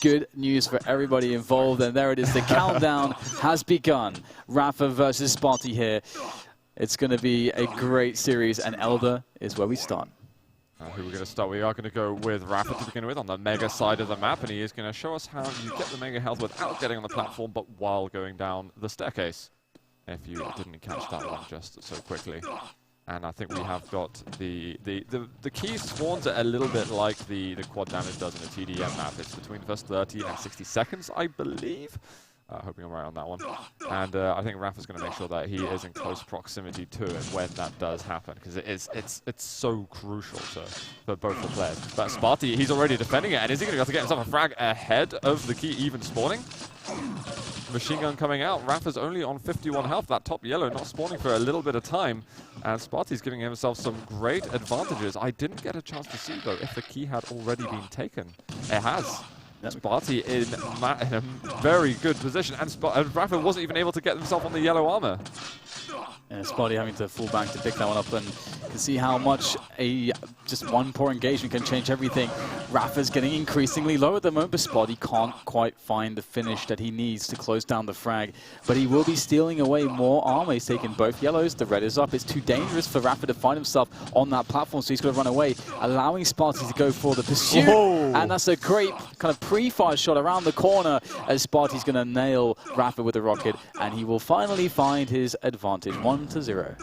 good news for everybody involved. And there it is. The countdown has begun. Rapha versus Spartie here. It's going to be a great series, and Elder is where we start. Who we're going to start? We are going to go with Rapha to begin with on the Mega side of the map, and he is going to show us how you get the Mega health without getting on the platform, but while going down the staircase. If you didn't catch that one just so quickly. And I think we have got the key spawns are a little bit like the quad damage does in the TDM map. It's between the first 30 and 60 seconds, I believe. Hoping I'm right on that one. And I think Rapha's going to make sure that he is in close proximity to it when that does happen, because it's so crucial for both the players. But Spartie, he's already defending it, and is he going to have to get himself a frag ahead of the key even spawning? Machine gun coming out. Rapha's only on 51 health. That top yellow not spawning for a little bit of time. And Spartie's giving himself some great advantages. I didn't get a chance to see, though, if the key had already been taken. It has. Spartie in a very good position. And Rapha wasn't even able to get himself on the yellow armor. And Spartie having to fall back to pick that one up, and you can see how much just one poor engagement can change everything. Rapha's getting increasingly low at the moment, but Spartie can't quite find the finish that he needs to close down the frag. But he will be stealing away more armor. He's taking both yellows. The red is up. It's too dangerous for Rapha to find himself on that platform, so he's going to run away, allowing Spartie to go for the pursuit. Whoa. And that's a great kind of pre-fire shot around the corner as Spartie's going to nail Rapha with the rocket, and he will finally find his advantage. 1-0.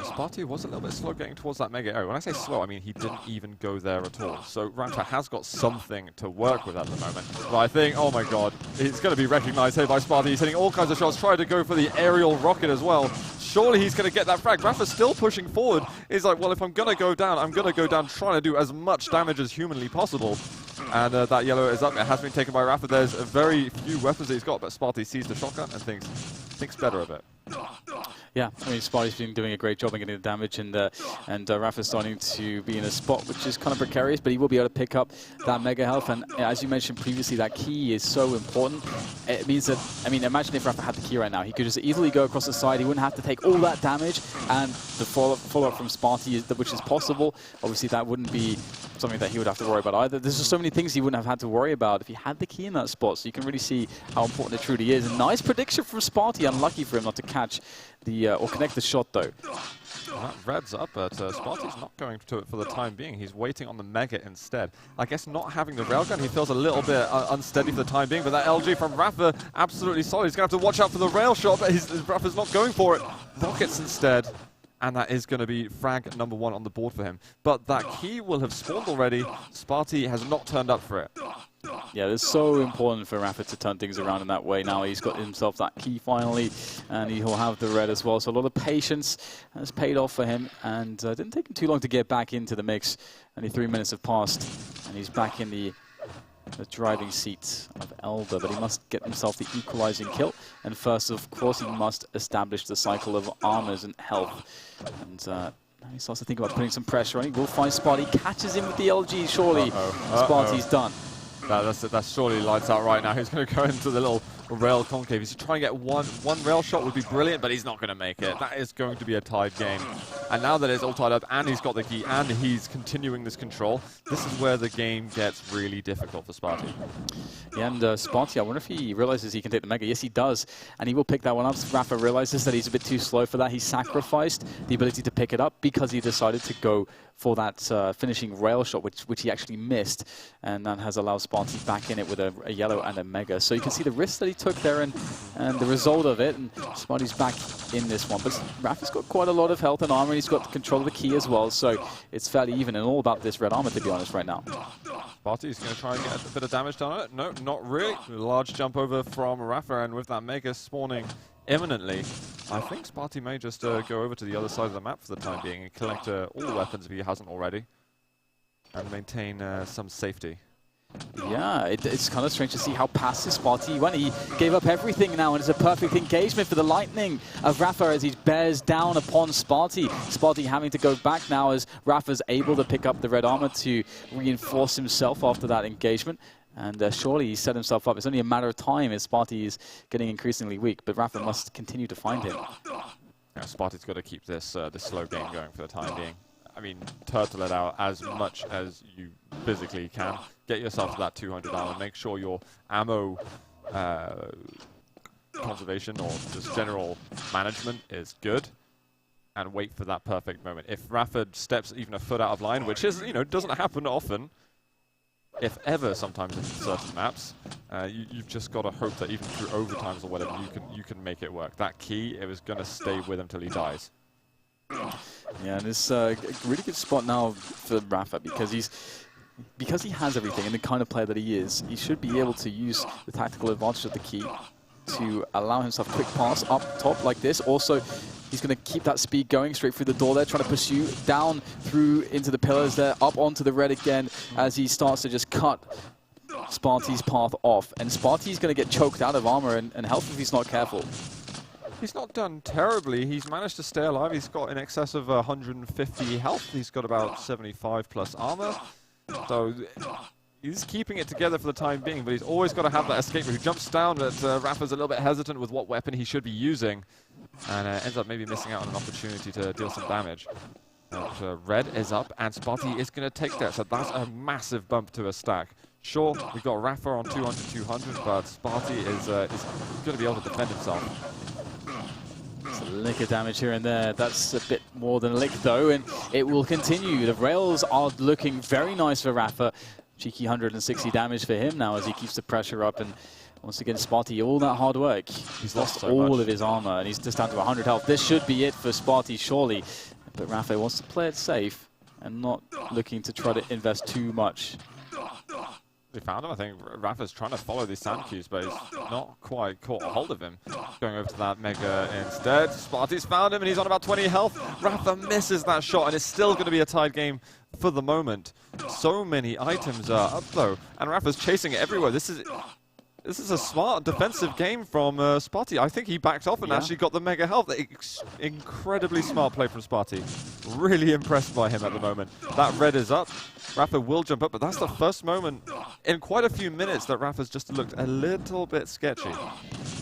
Spartie was a little bit slow getting towards that mega area. When I say slow, I mean he didn't even go there at all. So Rapha has got something to work with at the moment. But I think, oh my god, he's going to be recognized here by Spartie. He's hitting all kinds of shots, trying to go for the aerial rocket as well. Surely he's going to get that frag. Rapha's still pushing forward. He's like, well, if I'm going to go down, I'm going to go down trying to do as much damage as humanly possible. And that yellow is up. It has been taken by Rapha. There's very few weapons that he's got, but Spartie sees the shotgun and thinks better of it. Yeah, I mean, Spartie's been doing a great job in getting the damage, and Rapha's starting to be in a spot which is kind of precarious, but he will be able to pick up that mega health. And as you mentioned previously, that key is so important. It means that, I mean, imagine if Rapha had the key right now. He could just easily go across the side. He wouldn't have to take all that damage, and the follow-up from Spartie, which is possible. Obviously, that wouldn't be something that he would have to worry about either. There's just so many things he wouldn't have had to worry about if he had the key in that spot, so you can really see how important it truly is. And nice prediction from Spartie. Unlucky for him not to catch the or connect the shot, though. Well, that red's up, but Spartie's not going to it for the time being. He's waiting on the mega instead. I guess not having the railgun, he feels a little bit unsteady for the time being, but that LG from Rapha, absolutely solid. He's going to have to watch out for the rail shot, but Rapha's not going for it. Rockets instead. And that is going to be frag number 1 on the board for him. But that key will have spawned already. Spartie has not turned up for it. Yeah, it's so important for Rapha to turn things around in that way. Now he's got himself that key finally, and he'll have the red as well. So a lot of patience has paid off for him, and didn't take him too long to get back into the mix. Only 3 minutes have passed, and he's back in the driving seat of Elder, but he must get himself the equalizing kill. And first, of course, he must establish the cycle of armors and health. And now he starts to think about putting some pressure on. He will find Spartie, catches him with the LG, surely. Spartie's done. That surely lights out right now. He's going to go into the little rail concave. He's trying to get one rail shot would be brilliant, but he's not going to make it. That is going to be a tied game. And now that it's all tied up and he's got the key and he's continuing this control, this is where the game gets really difficult for Spartie. Yeah, and Spartie, I wonder if he realizes he can take the mega. Yes, he does, and he will pick that one up. Rapha realizes that he's a bit too slow for that. He sacrificed the ability to pick it up because he decided to go for that finishing rail shot, which he actually missed, and that has allowed Spartie back in it with a yellow and a mega. So you can see the risk that he took there and the result of it, and Spartie's back in this one. But Rapha's got quite a lot of health and armor, and he's got control of the key as well, so it's fairly even and all about this red armor, to be honest, right now. Spartie's going to try and get a bit of damage done on it. No, not really. A large jump over from Rapha, and with that mega spawning imminently, I think Spartie may just go over to the other side of the map for the time being and collect all the weapons if he hasn't already, and maintain some safety. Yeah, it's kind of strange to see how passive Spartie went. He gave up everything now, and it's a perfect engagement for the lightning of Rapha as he bears down upon Spartie. Spartie having to go back now as Rapha's able to pick up the red armor to reinforce himself after that engagement. And surely he set himself up. It's only a matter of time as Spartie is getting increasingly weak, but Rapha must continue to find him. Yeah, Spartie's got to keep this slow game going for the time being. I mean, turtle it out as much as you physically can. Get yourself to that 200 armor. Make sure your ammo conservation or just general management is good. And wait for that perfect moment. If Rapha steps even a foot out of line, which is, you know, doesn't happen often, if ever sometimes in certain maps, you've just got to hope that even through overtimes or whatever, you can make it work. That key, it was going to stay with him till he dies. Yeah, and it's a really good spot now for Rapha because he has everything and the kind of player that he is. He should be able to use the tactical advantage of the key to allow himself quick pass up top like this. Also, he's going to keep that speed going straight through the door there, trying to pursue down through into the pillars there, up onto the red again as he starts to just cut Spartie's path off. And Spartie's going to get choked out of armor and health if he's not careful. He's not done terribly. He's managed to stay alive. He's got in excess of 150 health. He's got about 75 plus armor. So he's keeping it together for the time being, but he's always got to have that escape route. He jumps down, but Rapha's a little bit hesitant with what weapon he should be using, and ends up maybe missing out on an opportunity to deal some damage. Red is up, and Spartie is going to take that, so that's a massive bump to a stack. Sure, we've got Rapha on 200-200, but Spartie is going to be able to defend himself. It's a lick of damage here and there. That's a bit more than a lick, though, and it will continue. The rails are looking very nice for Rapha. Cheeky 160 damage for him now as he keeps the pressure up, and once again Spartie, all that hard work. He's lost so all of his armor and he's just down to 100 health. This should be it for Spartie, surely. But Rapha wants to play it safe and not looking to try to invest too much. They found him. I think Rapha's trying to follow these sand cues, but he's not quite caught a hold of him. Going over to that Mega instead. Spartie's found him and he's on about 20 health. Rapha misses that shot and it's still going to be a tied game for the moment. So many items are up though, and Rapha's chasing it everywhere. This is a smart defensive game from Spartie. I think he backed off and actually got the Mega health. Incredibly smart play from Spartie. Really impressed by him at the moment. That red is up. Rapha will jump up, but that's the first moment in quite a few minutes that Rapha's just looked a little bit sketchy.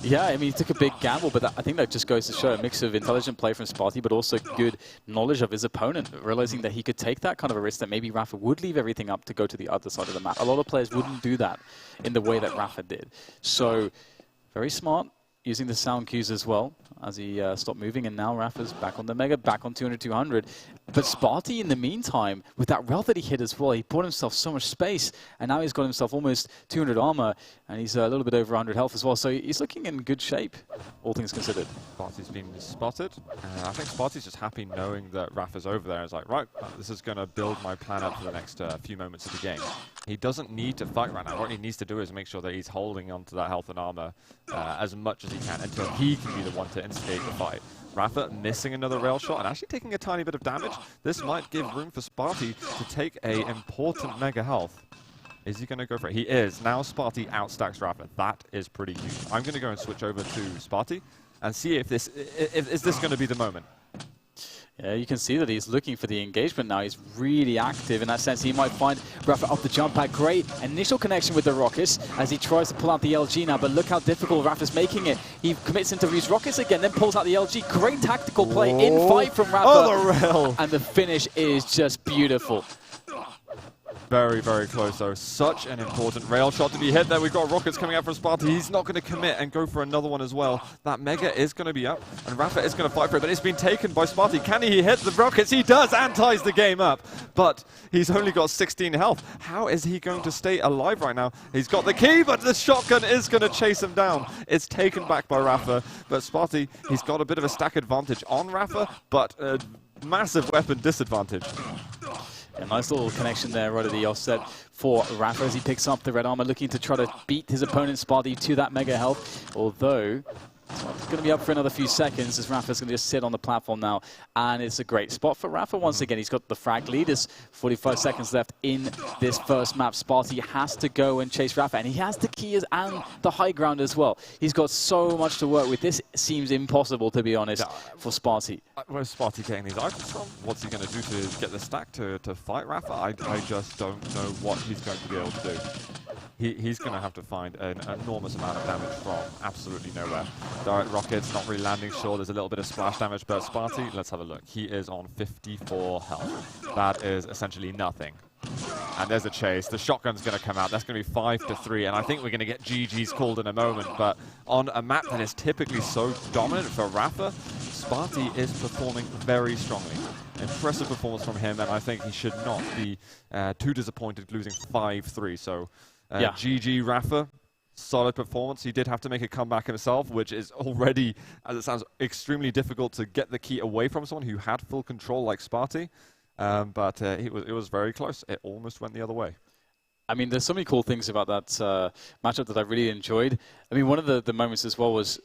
Yeah, I mean, he took a big gamble, but I think that just goes to show a mix of intelligent play from Spartie, but also good knowledge of his opponent, realizing that he could take that kind of a risk that maybe Rapha would leave everything up to go to the other side of the map. A lot of players wouldn't do that in the way that Rapha did. So, very smart, using the sound cues as well as he stopped moving, and now Rapha's back on the Mega, back on 200-200. But Spartie, in the meantime, with that rail that he hit as well, he bought himself so much space, and now he's got himself almost 200 armor, and he's a little bit over 100 health as well, so he's looking in good shape, all things considered. Spartie's been spotted. I think Spartie's just happy knowing that Rapha's over there. He's like, right, this is going to build my plan up for the next few moments of the game. He doesn't need to fight right now. What he needs to do is make sure that he's holding onto that health and armor as much as he can until he can be the one to instigate the fight. Rapha missing another rail shot and actually taking a tiny bit of damage. This might give room for Spartie to take a important Mega health. Is he going to go for it? He is. Now Spartie outstacks Rapha. That is pretty huge. I'm going to go and switch over to Spartie and see if this is this going to be the moment. Yeah, you can see that he's looking for the engagement now. He's really active in that sense. He might find Rapha up the jump pad. Great initial connection with the rockets as he tries to pull out the LG now, but look how difficult Rapha's making it. He commits into these rockets again, then pulls out the LG. Great tactical play in fight from Rapha. Oh, the rail. And the finish is just beautiful. Very, very close, though. Such an important rail shot to be hit there. We've got rockets coming out from Spartie. He's not going to commit and go for another one as well. That Mega is going to be up, and Rapha is going to fight for it, but it's been taken by Spartie. Can he hit the rockets? He does, and ties the game up. But he's only got 16 health. How is he going to stay alive right now? He's got the key, but the shotgun is going to chase him down. It's taken back by Rapha, but Spartie, he's got a bit of a stack advantage on Rapha, but a massive weapon disadvantage. A nice little connection there right at the offset for Rapha as he picks up the red armor, looking to try to beat his opponent Spartie to that Mega health. Although, it's going to be up for another few seconds as Rapha's going to just sit on the platform now. And it's a great spot for Rapha. Once again, he's got the frag lead. There's 45 seconds left in this first map. Spartie has to go and chase Rapha. And he has the keys and the high ground as well. He's got so much to work with. This seems impossible, to be honest, for Spartie. Where's Spartie getting these items from? What's he going to do to get the stack to fight Rapha? I just don't know what he's going to be able to do. he's going to have to find an enormous amount of damage from absolutely nowhere. Direct rockets not really landing. Sure, there's a little bit of splash damage, but Spartie, let's have a look. He is on 54 health. That is essentially nothing. And there's a chase. The shotgun's going to come out. That's going to be 5-3, and I think we're going to get GG's called in a moment. But on a map that is typically so dominant for Rapha, Spartie is performing very strongly. Impressive performance from him, and I think he should not be too disappointed losing 5-3. So GG Rapha, solid performance. He did have to make a comeback himself, which is already, as it sounds, extremely difficult to get the key away from someone who had full control like Spartie. But it was very close. It almost went the other way. I mean, there's so many cool things about that matchup that I really enjoyed. I mean, one of the moments as well was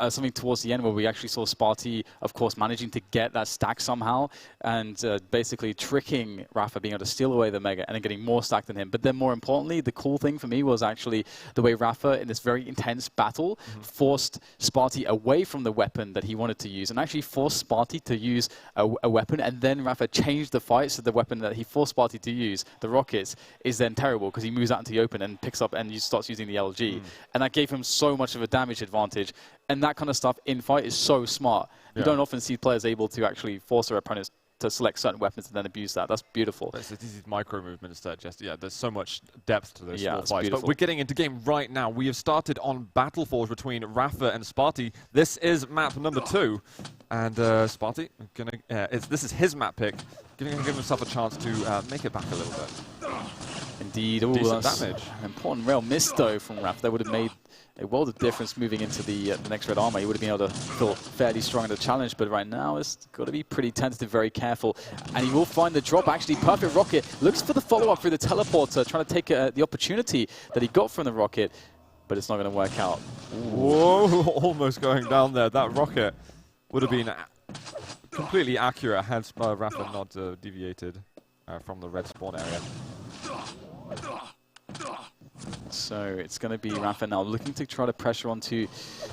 something towards the end where we actually saw Spartie, of course, managing to get that stack somehow and basically tricking Rapha, being able to steal away the Mega and then getting more stack than him. But then more importantly, the cool thing for me was actually the way Rapha, in this very intense battle, forced Spartie away from the weapon that he wanted to use and actually forced Spartie to use a weapon. And then Rapha changed the fight, so the weapon that he forced Spartie to use, the rockets, is then terrible because he moves out into the open and picks up and starts using the LG. And that gave him so much of a damage advantage. And that kind of stuff in fight is so smart. You don't often see players able to actually force their opponents to select certain weapons and then abuse that. That's beautiful. But these micro movements that there's so much depth to those small fights. Beautiful. But we're getting into game right now. We have started on Battleforged between Rapha and Spartie. This is map number 2. And Spartie, this is his map pick. Going to give himself a chance to make it back a little bit. Indeed. Decent damage. An important rail miss, though, from Rapha. That would have made a world of difference moving into the next red armor. He would have been able to feel fairly strong in the challenge, but right now it's got to be pretty tentative, very careful. And he will find the drop, actually. Perfect rocket. Looks for the follow-up through the teleporter, trying to take the opportunity that he got from the rocket, but it's not going to work out. Whoa, almost going down there. That rocket would have been completely accurate had Rapha not deviated from the red spawn area. So it's going to be Rapha now looking to try to pressure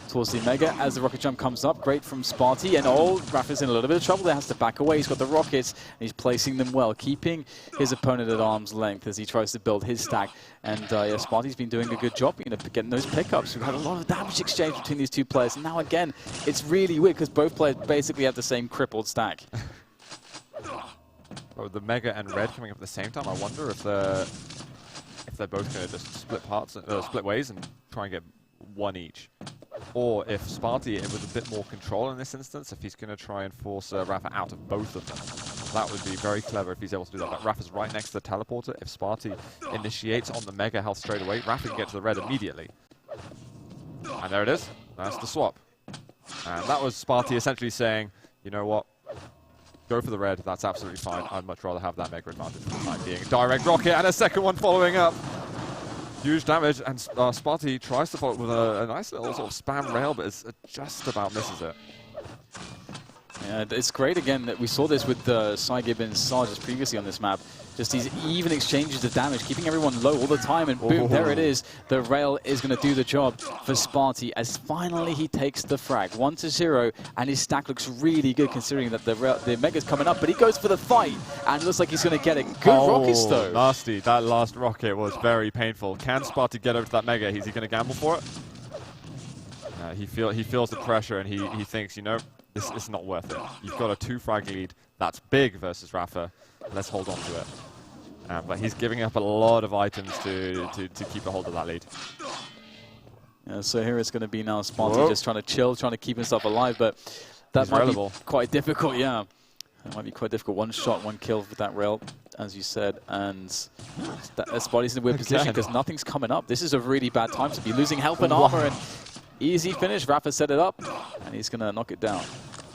towards the Mega as the rocket jump comes up. Great from Spartie, and Rapha's in a little bit of trouble there, has to back away. He's got the rockets, and he's placing them well, keeping his opponent at arm's length as he tries to build his stack. And Spartie's been doing a good job, getting those pickups. We've had a lot of damage exchange between these two players, and now again, it's really weird because both players basically have the same crippled stack. Oh, the Mega and Red coming up at the same time. I wonder if they're both going to just split ways and try and get one each. Or if Spartie, with a bit more control in this instance, if he's going to try and force Rapha out of both of them. That would be very clever if he's able to do that. But Rapha's right next to the teleporter. If Spartie initiates on the Mega health straight away, Rapha can get to the Red immediately. And there it is. That's the swap. And that was Spartie essentially saying, you know what? Go for the Red, that's absolutely fine. I'd much rather have that Mega advantage for the time being. Direct rocket and a second one following up. Huge damage, and Spartie tries to follow it with a nice little sort of spam rail, but it's just about misses it. Yeah, it's great again that we saw this with Saigib and Sarge previously on this map. Just these even exchanges of damage, keeping everyone low all the time, and boom, there it is. The rail is going to do the job for Spartie as finally he takes the frag. 1-0, and his stack looks really good considering that the Mega's coming up, but he goes for the fight, and it looks like he's going to get it. Good rockets, though. Nasty. That last rocket was very painful. Can Spartie get over to that Mega? Is he going to gamble for it? He feels the pressure, and he thinks, you know, this is not worth it. You've got a 2-frag lead. That's big versus Rapha. Let's hold on to it. But he's giving up a lot of items to keep a hold of that lead. Yeah, so here it's going to be now Spartie just trying to chill, trying to keep himself alive, but that might be quite difficult, yeah. That might be quite difficult. One shot, one kill with that rail, as you said, and Spartie's in a weird position because nothing's coming up. This is a really bad time to be losing health and armor, and easy finish. Rapha set it up, and he's going to knock it down.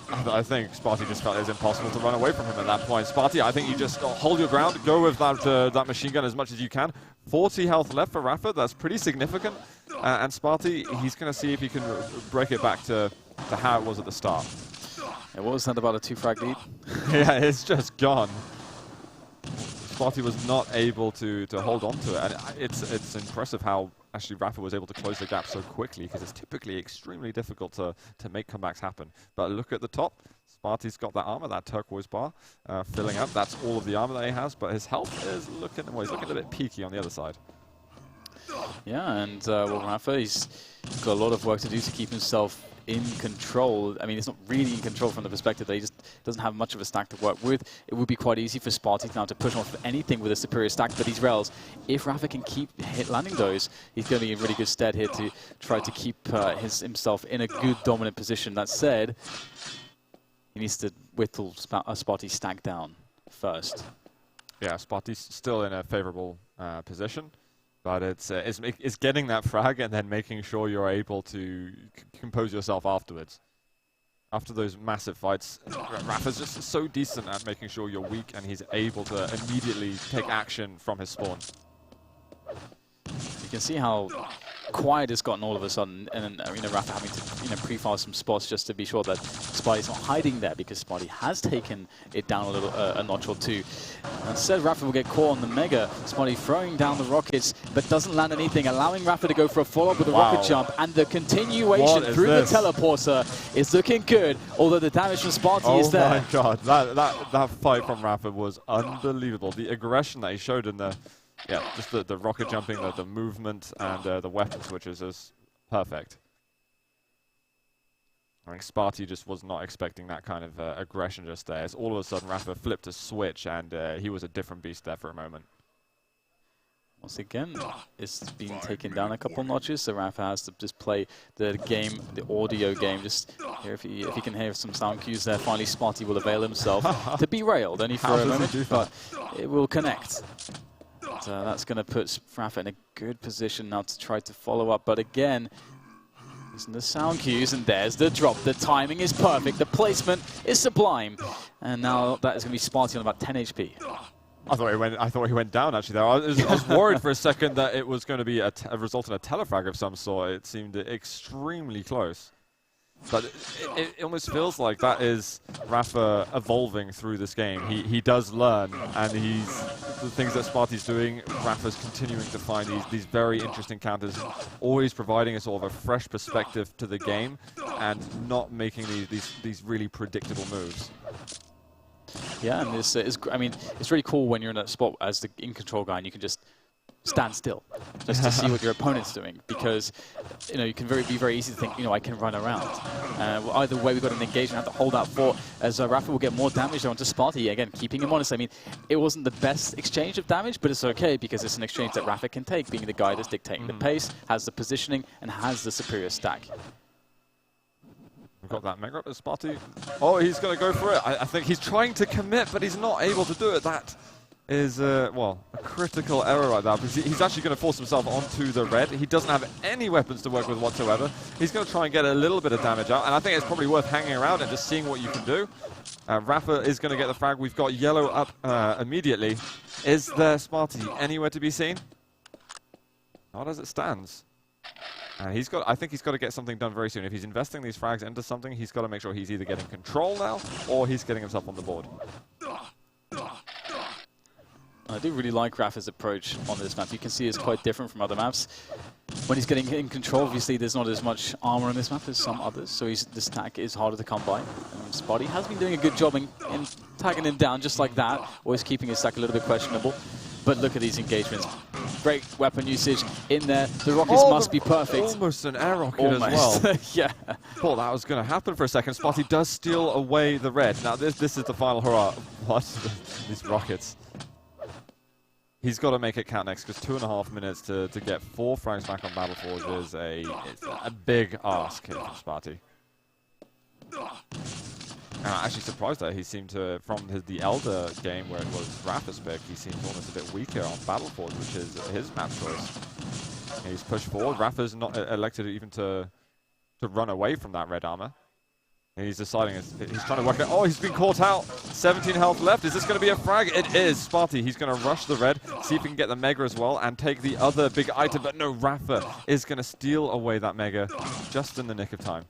I think Spartie just felt it was impossible to run away from him at that point. Spartie, I think you just hold your ground, go with that machine gun as much as you can. 40 health left for Rapha, that's pretty significant. And Spartie, he's going to see if he can break it back to how it was at the start. Yeah, what was that about a 2-frag lead? Yeah, it's just gone. Spartie was not able to hold on to it. And it's impressive how actually Rapha was able to close the gap so quickly, because it's typically extremely difficult to make comebacks happen. But look at the top. Spartie's got that armor, that turquoise bar, filling up. That's all of the armor that he has, but his health is looking, well, he's looking a bit peaky on the other side. Yeah, and well, Rapha, he's got a lot of work to do to keep himself in control. I mean, it's not really in control from the perspective that he just doesn't have much of a stack to work with. It would be quite easy for Spartie now to push off anything with a superior stack, but these rails, if Rapha can keep landing those, he's going to be in really good stead here to try to keep himself in a good dominant position. That said, he needs to whittle Spartie's stack down first. Yeah, Spartie's still in a favorable position. But it's getting that frag and then making sure you're able to compose yourself afterwards. After those massive fights, Rapha's just so decent at making sure you're weak and he's able to immediately take action from his spawn. You can see how quiet it's gotten all of a sudden, and Rapha having to pre-fire some spots just to be sure that Spartie's not hiding there, because Spartie has taken it down a little a notch or two. Instead, Rapha will get caught on the Mega. Spartie throwing down the rockets, but doesn't land anything, allowing Rapha to go for a follow-up with a rocket jump, and the continuation through the teleporter is looking good, although the damage from Spartie is there. Oh my god, that fight from Rapha was unbelievable. The aggression that he showed in the just the rocket jumping, the movement, and the weapon switches is perfect. I think Spartie just was not expecting that kind of aggression just there. As all of a sudden, Rapha flipped a switch, and he was a different beast there for a moment. Once again, it's been taken down a couple notches, so Rapha has to just play the game, the audio game. Just here, if he can hear some sound cues there, finally Spartie will avail himself to be railed, only for a moment, but it will connect. That's going to put Rapha in a good position now to try to follow up. But again, using the sound cues, and there's the drop. The timing is perfect. The placement is sublime. And now that is going to be Spartie on about 10 HP. I thought he went down actually there. I was worried for a second that it was going to be a result in a telefrag of some sort. It seemed extremely close. But it almost feels like that is Rapha evolving through this game. He does learn, and the things that Spartie's doing, Rapha's continuing to find these very interesting counters, always providing a sort of a fresh perspective to the game, and not making these really predictable moves. Yeah, and this is, I mean, it's really cool when you're in a spot as the in-control guy and you can just stand still just to see what your opponent's doing, because you can be very easy to think, I can run around. Well, either way, we've got an engagement, have to hold out for, as Rapha will get more damage onto Spartie, again keeping him honest. I mean, it wasn't the best exchange of damage, but it's okay because it's an exchange that Rapha can take, being the guy that's dictating the pace, has the positioning, and has the superior stack. We've got that mega up as Spartie. Oh, he's going to go for it. I think he's trying to commit, but he's not able to do it. That is, well, a critical error like that, because he's actually going to force himself onto the red. He doesn't have any weapons to work with whatsoever. He's going to try and get a little bit of damage out, and I think it's probably worth hanging around and just seeing what you can do. Rapha is going to get the frag. We've got yellow up immediately. Is there Spartie anywhere to be seen? Not as it stands. And I think he's got to get something done very soon. If he's investing these frags into something, he's got to make sure he's either getting control now, or he's getting himself on the board. I do really like Rapha's approach on this map. You can see it's quite different from other maps. When he's getting in control, obviously there's not as much armor on this map as some others, so the stack is harder to come by. Spartie has been doing a good job in tagging him down just like that, always keeping his stack a little bit questionable. But look at these engagements. Great weapon usage in there. The rockets must be perfect. Almost an air rocket as well. Yeah. Thought that was going to happen for a second. Spartie does steal away the red. Now this is the final hurrah. What? These rockets. He's got to make it count next, because 2.5 minutes to get 4 frags back on Battleforged is a big ask here from Spartie. Actually surprised that he seemed to, from the Elder game where it was Rapha's pick, he seems almost a bit weaker on Battleforged, which is his map choice. He's pushed forward. Rapha's not elected even to run away from that red armor. And he's deciding, he's trying to work out. Oh, he's been caught out. 17 health left. Is this going to be a frag? It is. Spartie, he's going to rush the red, see if he can get the mega as well, and take the other big item. But no, Rapha is going to steal away that mega just in the nick of time.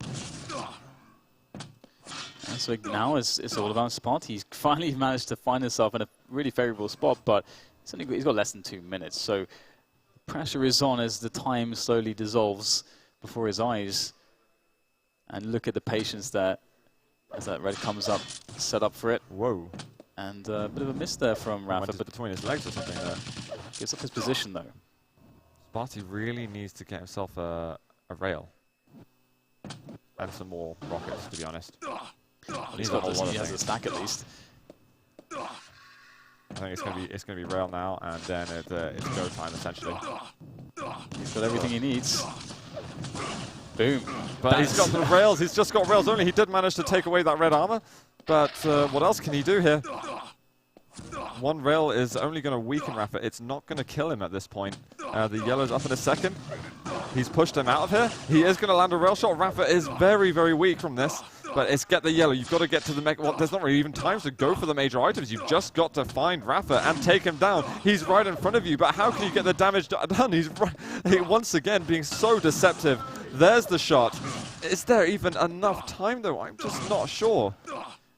So now it's all about Spartie. He's finally managed to find himself in a really favorable spot, but he's got less than 2 minutes. So the pressure is on as the time slowly dissolves before his eyes. And look at the patience there as that red comes up, set up for it. Whoa. And a bit of a miss there from Rapha. But between his legs or something there. Gives up his position though. Spartie really needs to get himself a rail. And some more rockets, to be honest. He's got this, he has a stack at least. I think it's gonna be rail now, and then it's go time essentially. He's got everything he needs. Boom. But he's got the rails. He's just got rails only. He did manage to take away that red armor, but what else can he do here? One rail is only going to weaken Rapha. It's not going to kill him at this point. The yellow's up in a second. He's pushed him out of here. He is going to land a rail shot. Rapha is very, very weak from this. But it's get the yellow. You've got to get to the mech. Well, there's not really even time to go for the major items. You've just got to find Rapha and take him down. He's right in front of you, but how can you get the damage done? He's once again being so deceptive. There's the shot. Is there even enough time, though? I'm just not sure.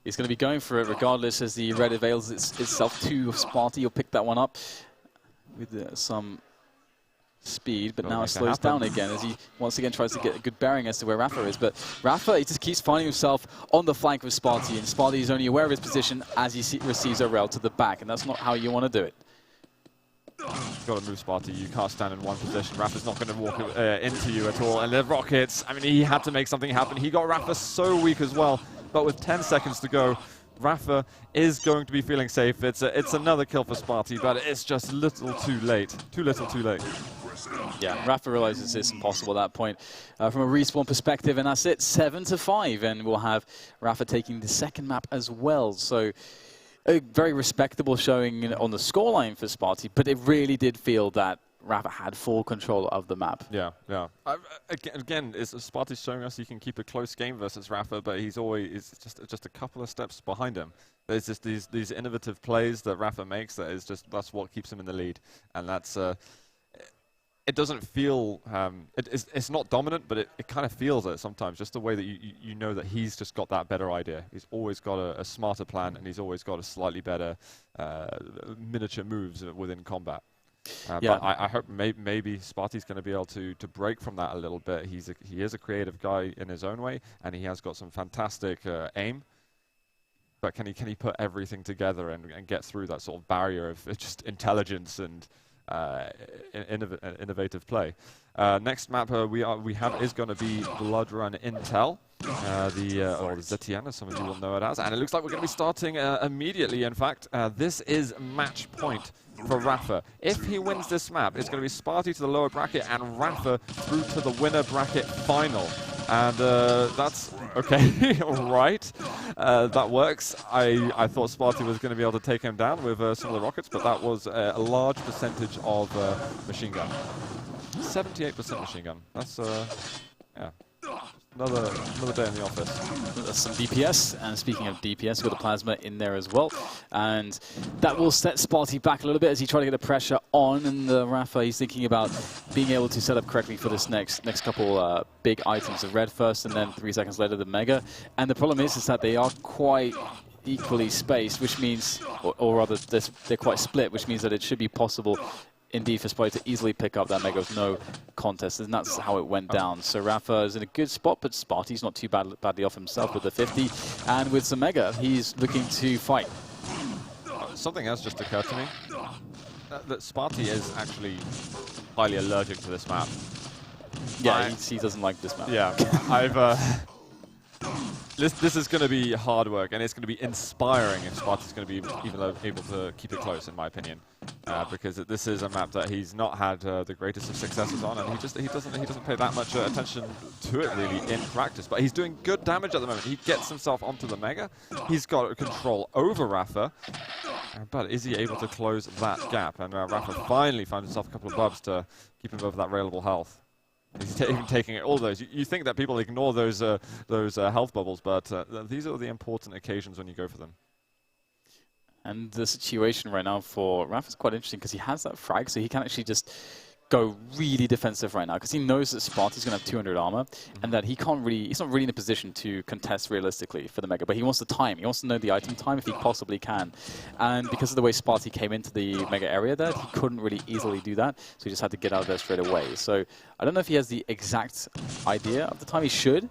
He's going to be going for it regardless as the red avails itself to Spartie. He'll pick that one up with some speed, but now it slows down again as he once again tries to get a good bearing as to where Rapha is. But Rapha, he just keeps finding himself on the flank with Spartie, and Spartie is only aware of his position as he receives a rail to the back, and that's not how you want to do it. You've got to move Spartie. You can't stand in one position. Rapha's not going to walk into you at all. And the rockets, I mean, he had to make something happen. He got Rapha so weak as well. But with 10 seconds to go, Rapha is going to be feeling safe. It's another kill for Spartie, but it's just a little too late. Too little too late. Yeah, Rapha realizes it's impossible at that point from a respawn perspective, and that's it, 7-5. And we'll have Rapha taking the second map as well. So a very respectable showing on the scoreline for Spartie, but it really did feel that Rapha had full control of the map. Yeah, yeah. Again, Spartie's showing us he can keep a close game versus Rapha, but he's always just a couple of steps behind him. There's just these innovative plays that Rapha makes that's what keeps him in the lead, and that's it doesn't feel it's not dominant, but it kind of feels it sometimes. Just the way that you know that he's just got that better idea. He's always got a smarter plan, and he's always got a slightly better miniature moves within combat. Yeah. But I hope maybe Spartie's going to be able to break from that a little bit. He is a creative guy in his own way, and he has got some fantastic aim. But can he put everything together and get through that sort of barrier of just intelligence and innovative play? Next map we have is going to be Bloodrun Intel, or the ZTN, as some of you will know it as, and it looks like we're going to be starting immediately. In fact, this is match point for Rapha. If he wins this map, it's going to be Spartie to the lower bracket and Rapha through to the winner bracket final. And that's okay, all right. That works. I thought Spartie was going to be able to take him down with some of the rockets, but that was a large percentage of machine gun. 78% machine gun. That's yeah. Another day in the office. That's some DPS, and speaking of DPS, we've got the Plasma in there as well. And that will set Spartie back a little bit as he tries to get the pressure on, and Rapha, he's thinking about being able to set up correctly for this next couple big items. The red first, and then 3 seconds later the Mega. And the problem is that they are quite equally spaced, which means, or rather, they're quite split, which means that it should be possible indeed for Spartie to easily pick up that Mega with no contest, and that's how it went down. So Rapha is in a good spot, but Spartie's not too badly off himself with the 50, and with some Mega, he's looking to fight. Something else just occurred to me, that Spartie is actually highly allergic to this map. Yeah, he doesn't like this map. Yeah, This is going to be hard work, and it's going to be inspiring if Spartie's going to be even able to keep it close, in my opinion, because this is a map that he's not had the greatest of successes on, and he doesn't pay that much attention to it really in practice. But he's doing good damage at the moment. He gets himself onto the Mega. He's got control over Rapha, but is he able to close that gap? And Rapha finally found himself a couple of bubs to keep him over that railable health. He's even taking all those. You think that people ignore those health bubbles, but these are the important occasions when you go for them. And the situation right now for Rapha is quite interesting because he has that frag, so he can actually just go really defensive right now because he knows that Spartie's going to have 200 armor and that he's not really in a position to contest realistically for the Mega, but he wants the time. He wants to know the item time if he possibly can. And because of the way Spartie came into the Mega area there, he couldn't really easily do that, so he just had to get out of there straight away. So I don't know if he has the exact idea of the time. He should,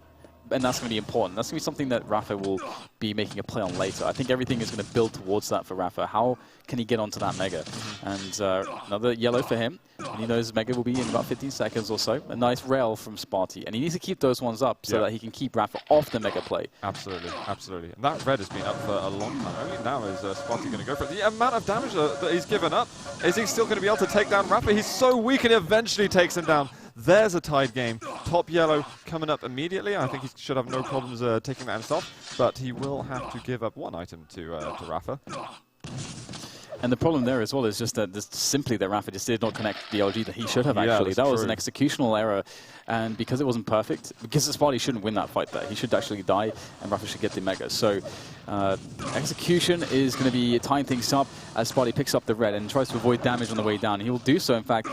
and that's going to be important. That's going to be something that Rapha will be making a play on later. I think everything is going to build towards that for Rapha. How can he get onto that Mega? And another yellow for him. And he knows Mega will be in about 15 seconds or so. A nice rail from Spartie. And he needs to keep those ones up so that he can keep Rapha off the Mega play. Absolutely, absolutely. And that red has been up for a long time. Only now is Spartie going to go for it. The amount of damage that he's given up, is he still going to be able to take down Rapha? He's so weak and eventually takes him down. There's a tied game. Top yellow coming up immediately. I think he should have no problems taking that himself. But he will have to give up one item to Rapha. And the problem there as well is just that simply that Rapha just did not connect the LG that he should have actually. That was an executional error. And because it wasn't perfect, because Spartie shouldn't win that fight there. He should actually die, and Rapha should get the Mega. So execution is going to be tying things up as Spartie picks up the red and tries to avoid damage on the way down. He will do so, in fact,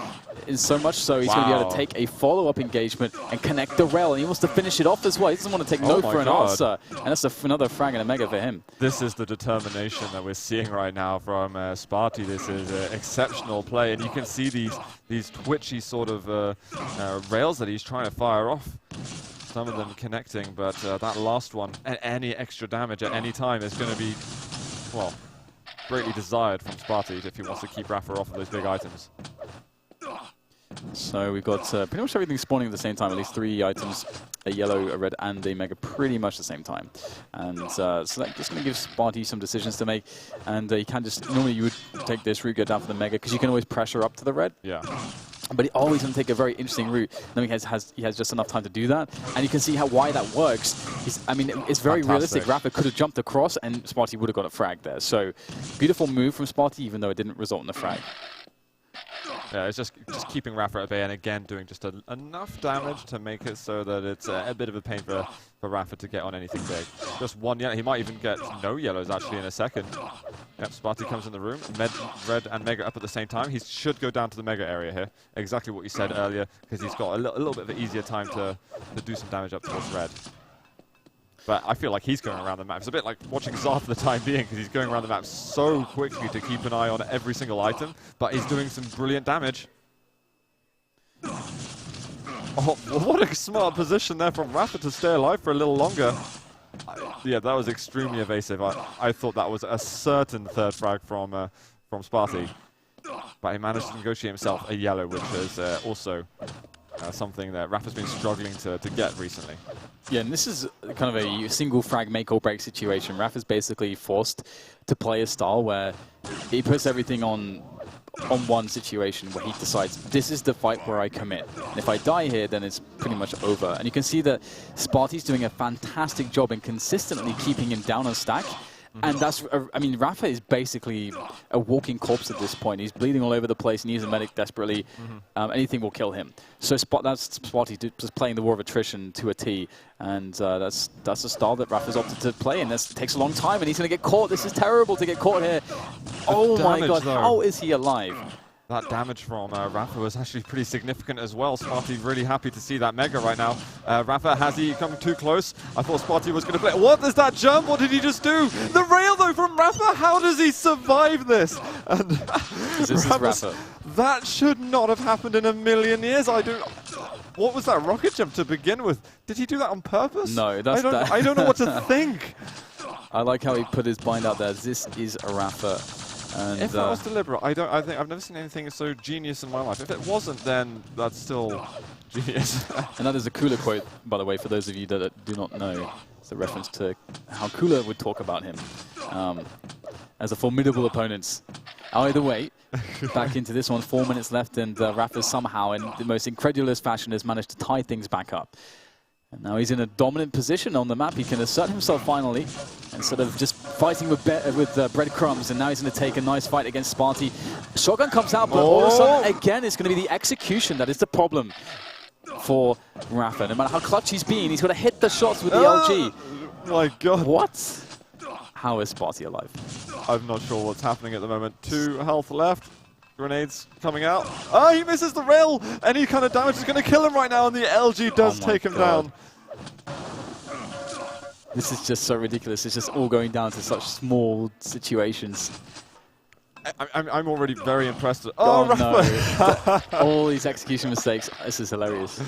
so much so he's going to be able to take a follow-up engagement and connect the rail. And he wants to finish it off as well. He doesn't want to take no for an answer. And that's another frag and a Mega for him. This is the determination that we're seeing right now from Spartie. This is exceptional play. And you can see these twitchy sort of rails that he's trying to fire off. Some of them connecting, but that last one, any extra damage at any time is going to be, well, greatly desired from Spartie if he wants to keep Rapha off of those big items. So we've got pretty much everything spawning at the same time, at least 3 items, a yellow, a red, and a Mega pretty much the same time. And so that's just going to give Spartie some decisions to make. And you can just, normally you would take this route, go down for the Mega, because you can always pressure up to the red. Yeah. But he always going to take a very interesting route. Then he has just enough time to do that. And you can see why that works. I mean, it's very realistic. Rapha could have jumped across, and Spartie would have got a frag there. So beautiful move from Spartie, even though it didn't result in a frag. Yeah, it's just keeping Rapha at bay and again doing just enough damage to make it so that it's a bit of a pain for Rapha to get on anything big. Just one yellow. He might even get no yellows actually in a second. Yep, Spartie comes in the room. Red and Mega up at the same time. He should go down to the Mega area here. Exactly what you said earlier, because he's got a little bit of an easier time to do some damage up towards red. But I feel like he's going around the map. It's a bit like watching Zar for the time being, because he's going around the map so quickly to keep an eye on every single item, but he's doing some brilliant damage. Oh, what a smart position there from Rapha to stay alive for a little longer. Yeah, that was extremely evasive. I thought that was a certain third frag from Spartie, but he managed to negotiate himself a yellow, which is also something that Rapha's been struggling to get recently. Yeah, and this is kind of a single frag make or break situation. Rapha's basically forced to play a style where he puts everything on one situation where he decides, this is the fight where I commit. And if I die here, then it's pretty much over. And you can see that Spartie's doing a fantastic job in consistently keeping him down on stack. And that's, I mean, Rapha is basically a walking corpse at this point. He's bleeding all over the place, needs a medic desperately. Anything will kill him. So that's Spartie just playing the war of attrition to a T. And that's a style that Rapha's opted to play, and this takes a long time, and he's going to get caught. This is terrible to get caught here. Oh my god, how is he alive? That damage from Rapha was actually pretty significant as well. Spartie really happy to see that Mega right now. Rapha, has he come too close? I thought Spartie was going to play. What is that jump? What did he just do? The rail though from Rapha. How does he survive this? And this is Rapha. That should not have happened in a million years. What was that rocket jump to begin with? Did he do that on purpose? No, I don't know what to think. I like how he put his bind out there. This is a Rapha. And if that was deliberate, I think I've never seen anything so genius in my life. If it wasn't, then that's still genius. And that is a Cooler quote, by the way, for those of you that do not know. It's a reference to how Cooler would talk about him as a formidable opponent. Either way, back into this one, 4 minutes left, and Rapha somehow, in the most incredulous fashion, has managed to tie things back up. And now he's in a dominant position on the map. He can assert himself finally, instead of just fighting with breadcrumbs. And now he's going to take a nice fight against Spartie. Shotgun comes out, but all of a sudden, again, it's going to be the execution that is the problem for Rapha. No matter how clutch he's been, he's got to hit the shots with the LG. My god. What? How is Spartie alive? I'm not sure what's happening at the moment. 2 health left. Grenades coming out. Oh, he misses the rail! Any kind of damage is going to kill him right now, and the LG does take him down. This is just so ridiculous. It's just all going down to such small situations. I'm already very impressed. Oh, no. All these execution mistakes. This is hilarious.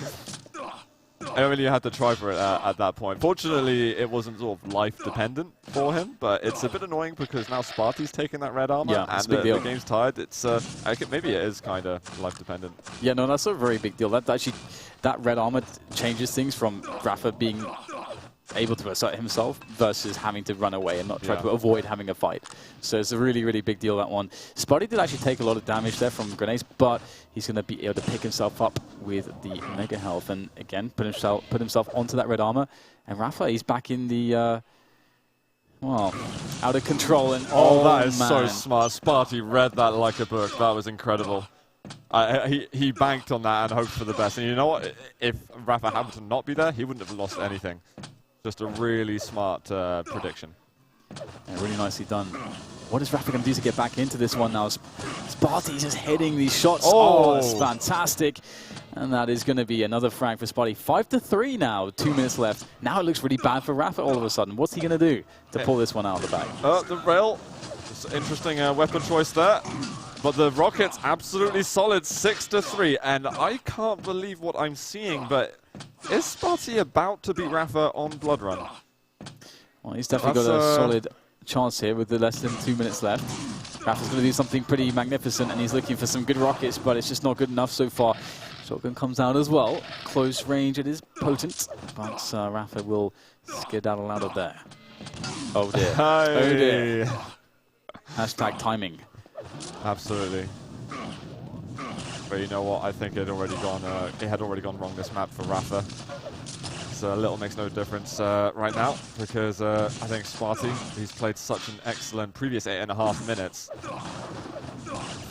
I really had to try for it at that point. Fortunately, it wasn't sort of life-dependent for him, but it's a bit annoying because now Spartie's taking that red armor, and the game's tied. It's maybe it is kind of life-dependent. Yeah, no, that's a very big deal. That red armor changes things from Rapha being able to assert himself versus having to run away and not try to avoid having a fight. So it's a really, really big deal, that one. Spartie did actually take a lot of damage there from grenades, but he's going to be able to pick himself up with the mega health and again put himself onto that red armor. And Rapha, he's back in the well, out of control. And that is so smart. Spartie read that like a book. That was incredible. He banked on that and hoped for the best. And you know what? If Rapha happened to not be there, he wouldn't have lost anything. Just a really smart prediction. Yeah, really nicely done. What is Rapha going to do to get back into this one now? Spartie's just hitting these shots. Oh, it's fantastic. And that is going to be another frag for Spartie. 5-3 now, 2 minutes left. Now it looks really bad for Rapha all of a sudden. What's he going to do to pull this one out of the bag? The rail, it's an interesting weapon choice there. But the rocket's absolutely solid, 6-3. And I can't believe what I'm seeing, but is Spartie about to beat Rapha on Bloodrun? Well, he's definitely got a solid chance here with the less than 2 minutes left. Rapha's going to do something pretty magnificent, and he's looking for some good rockets, but it's just not good enough so far. Shotgun comes out as well. Close range, it is potent, but Rapha will skedaddle out of there. Oh dear. Hey. Oh dear. Hashtag timing. Absolutely. But you know what? I think it had already gone wrong this map for Rapha. So a little makes no difference right now because I think Spartie, he's played such an excellent previous 8.5 minutes.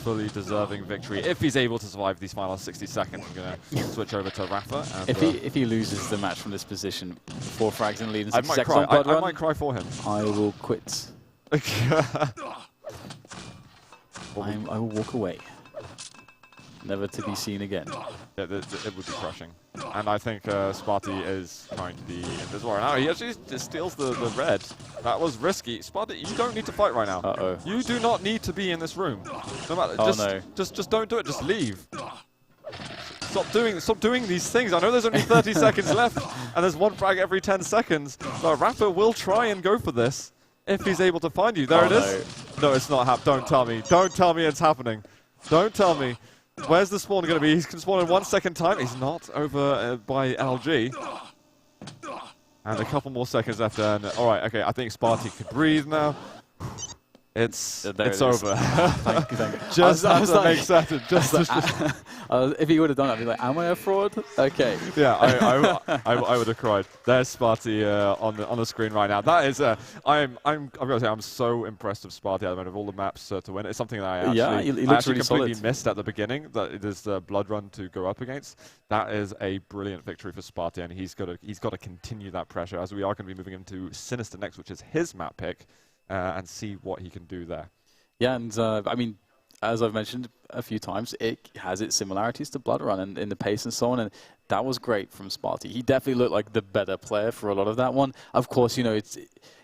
Fully deserving victory. If he's able to survive these final 60 seconds, I'm going to switch over to Rapha. And if he loses the match from this position, 4 frags in the lead and 60 seconds on I might cry for him. I will quit. I will walk away. Never to be seen again. Yeah, it would be crushing. And I think Spartie is trying to be in this war. Now he actually just steals the red. That was risky. Spartie, you don't need to fight right now. Uh-oh. You do not need to be in this room. No matter, just don't do it. Just leave. Stop doing these things. I know there's only 30 seconds left, and there's 1 frag every 10 seconds. But Rapha will try and go for this if he's able to find you. There it is. No, it's not happening. Don't tell me. Don't tell me it's happening. Don't tell me. Where's the spawn going to be? He's going to spawn in 1 second time. He's not over by LG. And a couple more seconds left. And all right, okay. I think Spartie could breathe now. It's over. Thank you. Just to make certain. If he would have done that, I'd be like, am I a fraud? Okay. Yeah, I would have cried. There's Spartie on the screen right now. That is, I've got to say, I'm so impressed with Spartie at the moment of all the maps to win. It's something that I actually, completely missed at the beginning. That it is the Bloodrun to go up against. That is a brilliant victory for Spartie, and he's got to continue that pressure as we are going to be moving him to Sinister next, which is his map pick. And see what he can do there. Yeah, and I mean, as I've mentioned a few times, it has its similarities to Bloodrun and in the pace and so on, and that was great from Spartie. He definitely looked like the better player for a lot of that one. Of course, you know,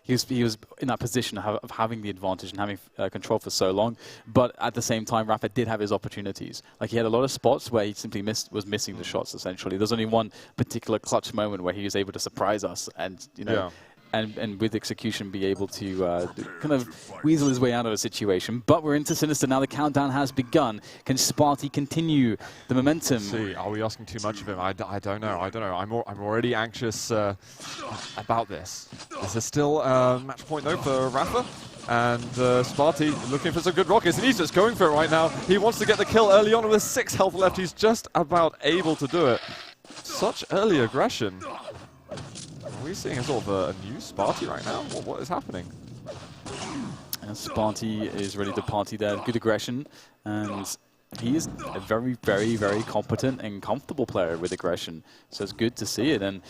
he was in that position of having the advantage and having control for so long, but at the same time, Rapha did have his opportunities. Like, he had a lot of spots where he simply was missing the shots, essentially. There's only one particular clutch moment where he was able to surprise us and, you know, yeah. And with execution be able to kind of weasel his way out of a situation. But we're into Sinister now. The countdown has begun. Can Spartie continue the momentum? See, are we asking too much of him? I don't know. I'm already anxious about this. This is still match point though for Rapha. And Spartie looking for some good rockets, and he's just going for it right now. He wants to get the kill early on with 6 health left. He's just about able to do it. Such early aggression. Are we seeing a sort of a new Spartie right now? What is happening? And Spartie is ready to party there. Good aggression. And he is a very, very, very competent and comfortable player with aggression. So it's good to see it. And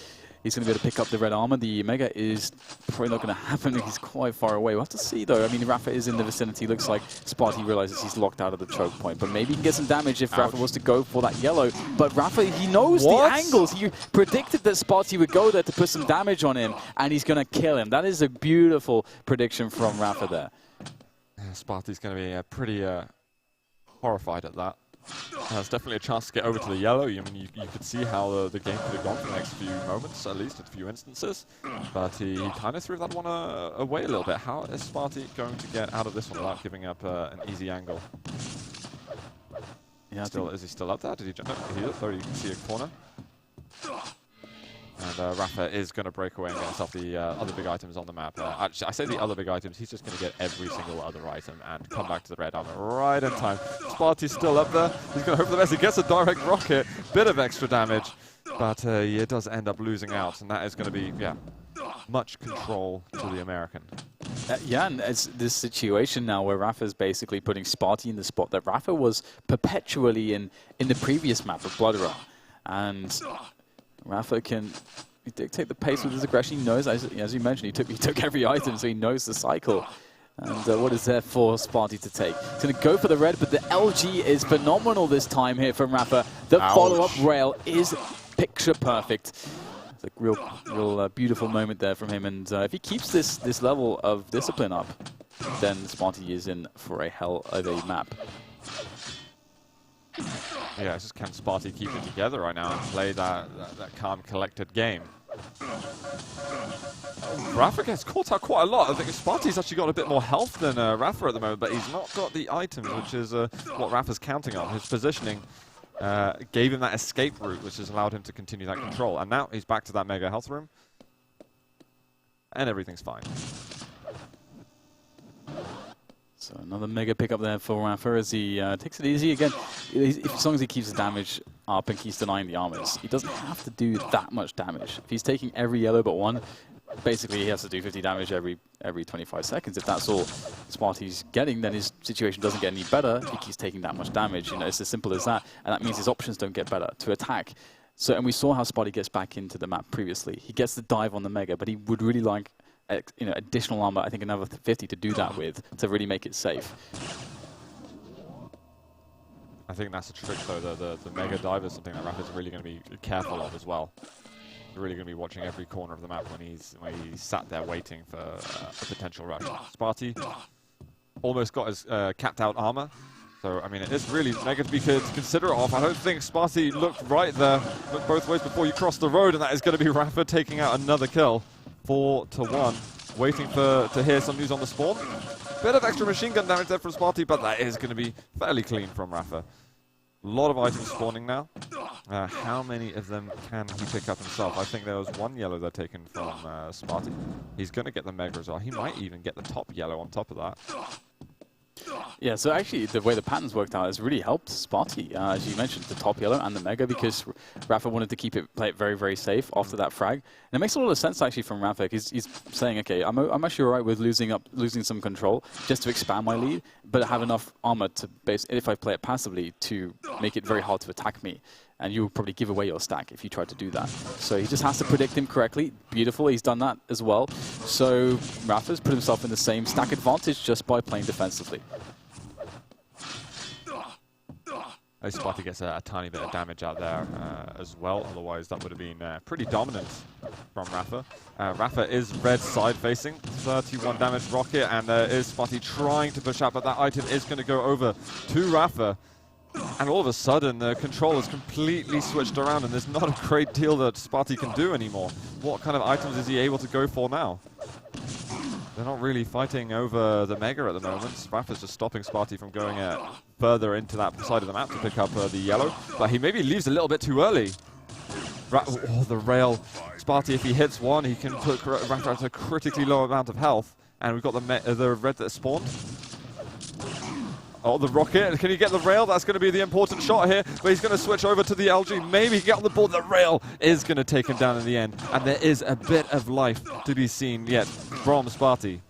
he's going to be able to pick up the red armor. The Mega is probably not going to happen. He's quite far away. We'll have to see, though. I mean, Rapha is in the vicinity. Looks like Spartie realizes he's locked out of the choke point. But maybe he can get some damage if Rapha was to go for that yellow. But Rapha, he knows the angles. He predicted that Spartie would go there to put some damage on him, and he's going to kill him. That is a beautiful prediction from Rapha there. Spartie's going to be pretty horrified at that. There's definitely a chance to get over to the yellow. I mean, you could see how the game could have gone for the next few moments, at least, a few instances. But he kind of threw that one away a little bit. How is Spartie going to get out of this one without giving up an easy angle? Yeah, Is he still up there? Did he jump? No, he is, though you can see a corner. And Rapha is going to break away and get himself the other big items on the map. Actually, I say the other big items, he's just going to get every single other item and come back to the red armor right in time. Spartie's still up there. He's going to hope for the best. He gets a direct rocket, bit of extra damage, but he does end up losing out, and that is going to be, yeah, much control to the American. Yeah, and it's this situation now where Rapha's basically putting Spartie in the spot that Rapha was perpetually in the previous map of Bloodrun. And Rapha can dictate the pace with his aggression. He knows, as you mentioned, he took every item, so he knows the cycle. And what is there for Spartie to take? He's going to go for the red, but the LG is phenomenal this time here from Rapha. The follow-up rail is picture perfect. It's a real beautiful moment there from him. And if he keeps this level of discipline up, then Spartie is in for a hell of a map. Yeah, it's just can Spartie keep it together right now and play that calm, collected game. Rapha gets caught out quite a lot. I think Spartie's actually got a bit more health than Rapha at the moment, but he's not got the items, which is what Rapha's counting on. His positioning gave him that escape route, which has allowed him to continue that control. And now he's back to that mega health room, and everything's fine. So another mega pickup there for Rapha as he takes it easy again. As long as he keeps the damage up and keeps denying the armors, he doesn't have to do that much damage. If he's taking every yellow but one, basically he has to do 50 damage every 25 seconds. If that's all Spartie's getting, then his situation doesn't get any better if he keeps taking that much damage. You know, it's as simple as that, and that means his options don't get better to attack. So, and we saw how Spartie gets back into the map previously. He gets the dive on the mega, but he would really like additional armor, I think another 50 to do that with, to really make it safe. I think that's a trick, though. The mega dive is something that Rapha's really going to be careful of as well. He's really going to be watching every corner of the map when he's sat there waiting for a potential rush. Spartie almost got his capped out armor. So, I mean, it is really mega to be considerate of. I don't think Spartie looked right there, looked both ways before you crossed the road, and that is going to be Rapha taking out another kill. 4-1, waiting to hear some news on the spawn. Bit of extra machine gun damage there from Spartie, but that is going to be fairly clean from Rapha. A lot of items spawning now. How many of them can he pick up himself? I think there was one yellow there taken from Spartie. He's going to get the mega as well. He might even get the top yellow on top of that. Yeah, so actually the way the patterns worked out has really helped Spartie, as you mentioned, the top yellow and the mega, because Rapha wanted to play it very, very safe after that frag. And it makes a lot of sense actually from Rapha, because he's saying, okay, I'm actually alright with losing some control just to expand my lead, but have enough armor to if I play it passively, to make it very hard to attack me. And you'll probably give away your stack if you try to do that. So he just has to predict him correctly. Beautiful, he's done that as well. So Rapha's put himself in the same stack advantage just by playing defensively. Spartie gets a tiny bit of damage out there as well, otherwise that would have been pretty dominant from Rapha. Rapha is red side facing, 31 damage rocket, and there is Spartie trying to push out, but that item is going to go over to Rapha. And all of a sudden, the control is completely switched around, and there's not a great deal that Spartie can do anymore. What kind of items is he able to go for now? They're not really fighting over the mega at the moment. Rapha's just stopping Spartie from going further into that side of the map to pick up the yellow. But he maybe leaves a little bit too early. Oh, the rail. Spartie, if he hits one, he can put Rapha at a critically low amount of health. And we've got the red that spawned. Oh, the rocket. Can he get the rail? That's going to be the important shot here. But he's going to switch over to the LG. Maybe get on the board. The rail is going to take him down in the end. And there is a bit of life to be seen yet from Spartie.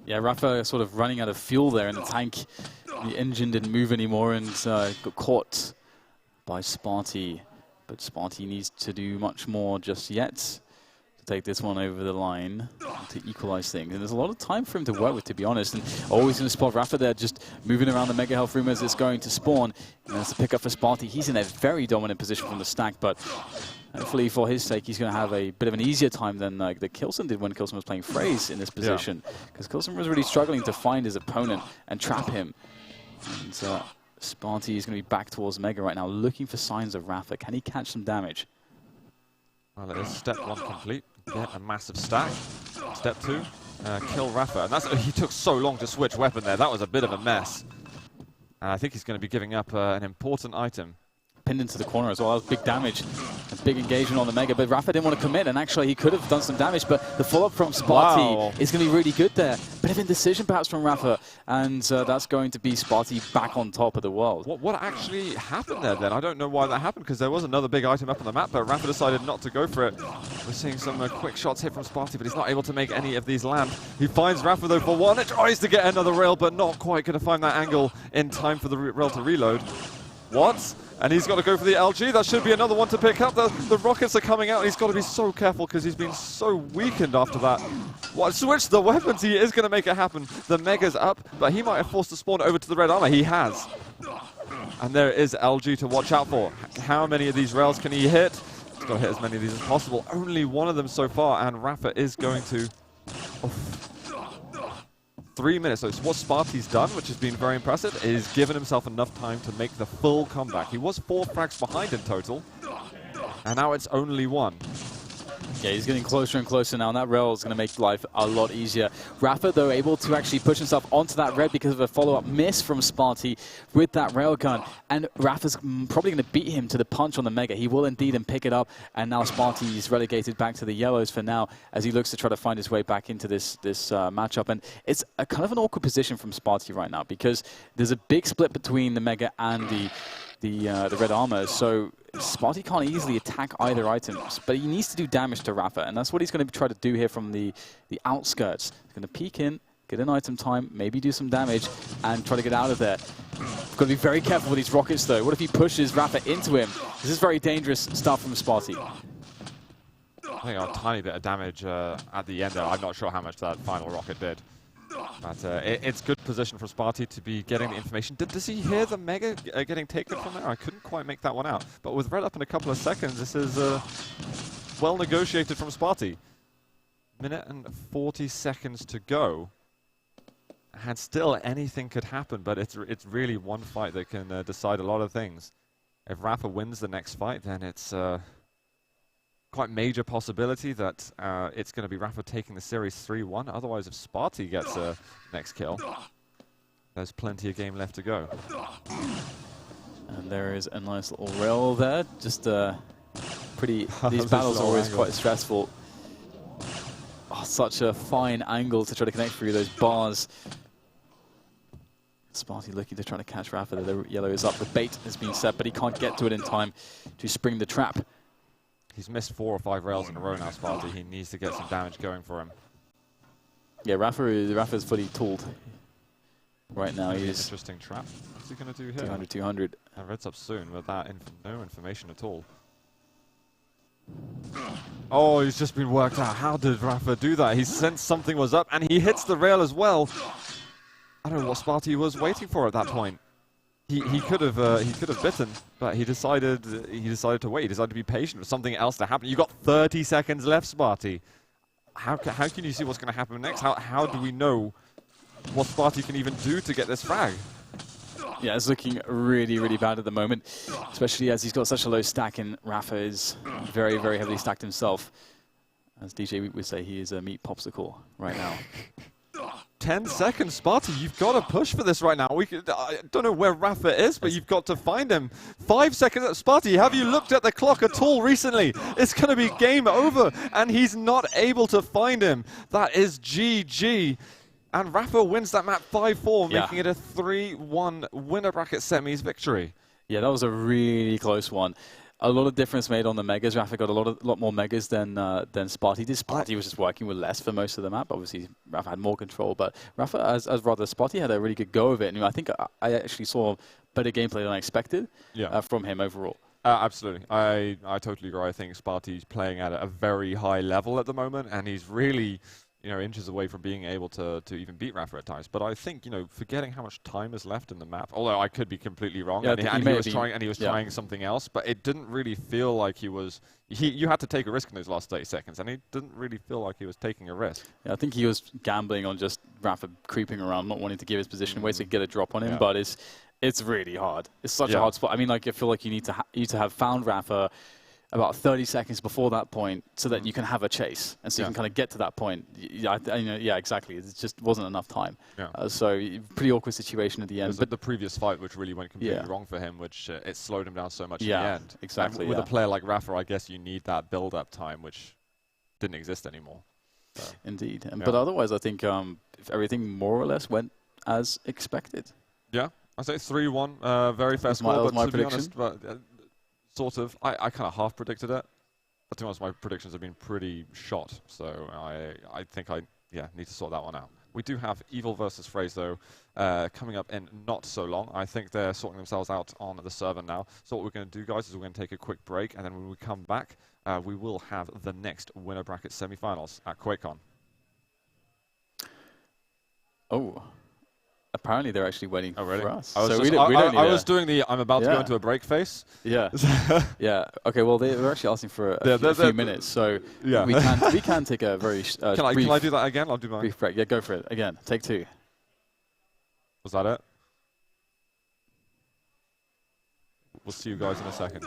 Yeah, Rapha sort of running out of fuel there in the tank. The engine didn't move anymore and got caught by Spartie. But Spartie needs to do much more just yet to take this one over the line to equalize things. And there's a lot of time for him to work with, to be honest. And always going to spot Rapha there, just moving around the mega health room as it's going to spawn. And that's a pick up for Spartie. He's in a very dominant position from the stack, but hopefully for his sake, he's going to have a bit of an easier time than the Kilson did when Kilson was playing Phrase in this position. Because Kilson was really struggling to find his opponent and trap him. And Spartie is going to be back towards Mega right now, looking for signs of Rapha. Can he catch some damage? Well, it is step 1 complete. Get a massive stack. Step 2, kill Rapha. And he took so long to switch weapon there. That was a bit of a mess. And I think he's going to be giving up an important item. Pinned into the corner as well. That was big damage. A big engagement on the Mega, but Rapha didn't want to commit, and actually he could have done some damage, but the follow-up from Spartie is going to be really good there. Bit of indecision perhaps from Rapha, and that's going to be Spartie back on top of the world. What actually happened there then? I don't know why that happened, because there was another big item up on the map, but Rapha decided not to go for it. We're seeing some quick shots hit from Spartie, but he's not able to make any of these land. He finds Rapha though for one. It tries to get another rail, but not quite going to find that angle in time for the rail to reload. What? And he's got to go for the LG. That should be another one to pick up. The rockets are coming out. He's got to be so careful because he's been so weakened after that. What? Switch the weapons. He is going to make it happen. The Mega's up, but he might have forced the spawn over to the red armor. He has. And there is LG to watch out for. How many of these rails can he hit? He's got to hit as many of these as possible. Only one of them so far, and Rapha is going to... 3 minutes. So what Spartie's done, which has been very impressive, is given himself enough time to make the full comeback. He was 4 frags behind in total, and now it's only 1. Yeah, he's getting closer and closer now, and that rail is going to make life a lot easier. Rapha, though, able to actually push himself onto that red because of a follow-up miss from Spartie with that railgun. And Rapha's probably going to beat him to the punch on the Mega. He will indeed and pick it up, and now Spartie is relegated back to the yellows for now as he looks to try to find his way back into this matchup. And it's a kind of an awkward position from Spartie right now because there's a big split between the Mega and the red armor. So Spartie can't easily attack either items, but he needs to do damage to Rapha, and that's what he's going to try to do here from the outskirts. He's going to peek in, get an item time, maybe do some damage, and try to get out of there. Got to be very careful with these rockets, though. What if he pushes Rapha into him? This is very dangerous stuff from Spartie. I think a tiny bit of damage at the end there. I'm not sure how much that final rocket did. But it's good position for Spartie to be getting the information. Does he hear the Mega getting taken from there? I couldn't quite make that one out. But with red up in a couple of seconds, this is well negotiated from Spartie. Minute and 40 seconds to go. And still anything could happen, but it's really one fight that can decide a lot of things. If Rapha wins the next fight, then it's quite major possibility that it's going to be Rapha taking the series 3-1. Otherwise, if Spartie gets a next kill, there's plenty of game left to go. And there is a nice little rail there. Just pretty... These battles are always quite stressful. Oh, such a fine angle to try to connect through those bars. Spartie looking to try to catch Rapha. The yellow is up. The bait has been set, but he can't get to it in time to spring the trap. He's missed 4 or 5 rails in a row now, Spartie. He needs to get some damage going for him. Yeah, Rapha is fully tooled right now. He's interesting trap. What's he going to do here? 200, 200. And red's up soon with that no information at all. Oh, he's just been worked out. How did Rapha do that? He sensed something was up, and he hits the rail as well. I don't know what Spartie was waiting for at that point. He could have bitten, but he decided to wait. He decided to be patient for something else to happen. You got 30 seconds left, Spartie. How can you see what's going to happen next? How do we know what Spartie can even do to get this frag? Yeah, it's looking really, really bad at the moment, especially as he's got such a low stack, and Rapha is very, very heavily stacked himself. As DJ would say, he is a meat popsicle right now. 10 seconds, Spartie. You've got to push for this right now. I don't know where Rapha is, but you've got to find him. 5 seconds. Spartie, have you looked at the clock at all recently? It's going to be game over, and he's not able to find him. That is GG. And Rapha wins that map 5-4, making it a 3-1 winner bracket semis victory. Yeah, that was a really close one. A lot of difference made on the Megas. Rapha got a lot more Megas than Spartie did. Spartie was just working with less for most of the map. Obviously, Rapha had more control, but Rapha, as rather, Spartie had a really good go of it. And I think I actually saw better gameplay than I expected from him overall. Absolutely. I totally agree. I think Spartie's playing at a very high level at the moment, and he's really... inches away from being able to even beat Rapha at times. But I think, forgetting how much time is left in the map, although I could be completely wrong, yeah, and he was trying something else, but it didn't really feel like he was... You had to take a risk in those last 30 seconds, and he didn't really feel like he was taking a risk. Yeah, I think he was gambling on just Rapha creeping around, not wanting to give his position away so he could get a drop on him, but It's really hard. It's such a Yeah. hard spot. I mean, like, I feel like you need to have found Rapha about 30 seconds before that point so that you can have a chase. And so you can kind of get to that point. Yeah, exactly. It just wasn't enough time. Yeah. So pretty awkward situation at the end. But the previous fight, which really went completely Yeah. wrong for him, which it slowed him down so much in Yeah, the end. exactly, And with yeah. a player like Rapha, I guess you need that build-up time, which didn't exist anymore. So. Indeed. Yeah. But otherwise, I think if everything more or less went as expected. Yeah, I say 3-1, very fair score, that was but my to be prediction. honest, but, sort of, I kind of half predicted it. But to be honest, my predictions have been pretty shot, so I think I need to sort that one out. We do have Evil versus Phrase, though, coming up in not so long. I think they're sorting themselves out on the server now. So what we're going to do, guys, is we're going to take a quick break, and then when we come back, we will have the next winner bracket semifinals at QuakeCon. Oh. Apparently, they're actually waiting for us. I was, so just, I was doing the I'm about to go into a break face. Yeah. Yeah. Okay. Well, they were actually asking for a few minutes, so we can take a very can I do that again? I'll do my brief break. Yeah, go for it again. Take 2. Was that it? We'll see you guys in a second.